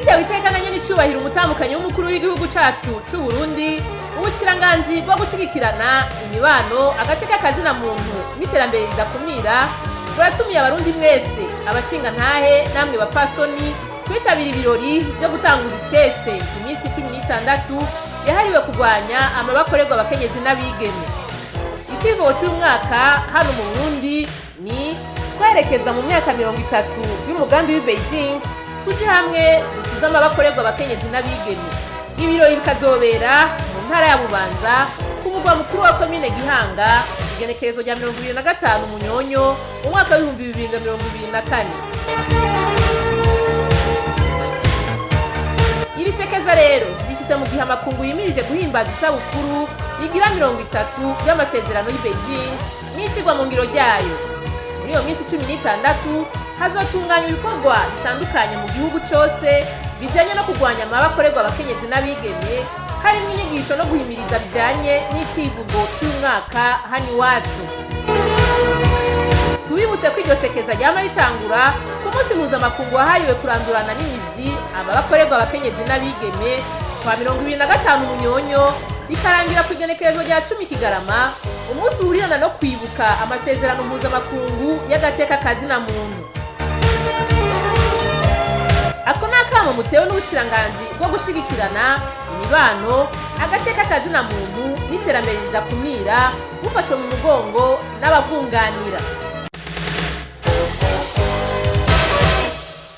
bitewe iteka na nyene icubahiro umutamukanyi w'umukuru w'igihugu cacu c'Uburundi, Ubushikiranganji bwo gushigikirana, imibano, agateka kazina muntu n'iterambere ridakumira, buratumiye abarundi mwese, abashingantahe namwe bapfasoni, kwitabira ibirori vyo gutanguza icese imisi 16 yahariwe kugwanya amabi akorerwa abakenyezi n'abigeme. Icivugo c'umwaka hano mu Burundi ni Twerekeza mu myaka 30 y'umugambi w'i Beijing, tuje hamwe dutuze amabi akorerwa abakenyezi n'abigeme. Ibirori bikazobera mu ntara ya Bubanza ku mugwa mukuru wa komine Gihanga, igenekerezo rya 25 Munyonyo mu mwaka wa 2024. Iri sekeza rero rishitse mu gihe amakungu yimirije guhimbaza isabukuru igira 30 y'amasezerano y'i Beijing n'ishigwa mu ngiro ryayo. Muri iyo minsi 16 hazotunganywa ibikorwa bitandukanye mu gihugu cose bijanye no kugwanya amabi akorerwa abakenyezi n'abigeme, harimwo inyigisho no guhimiriza bijanye n'Icivugo c'umwaka hano iwacu. Tubibutse ko iryo sekeza ryama ritangura ku munsi mpuzamakungu wahariwe kurandurana n'imizi amabi akorerwa abakenyezi n'abigeme kwa 25 Munyonyo, rikarangira ku igenekerezo rya 10 Kigarama, umunsi uhurirana no kwibuka amasezerano mpuzamakungu y'agateka kazina muntu. Ako nakamo mutewe n'Ubushikiranganji bwo gushigikirana, imibano, agateka kazina muntu n'iterambere ridakumira, bufashwe mu mugongo n'ababunganira.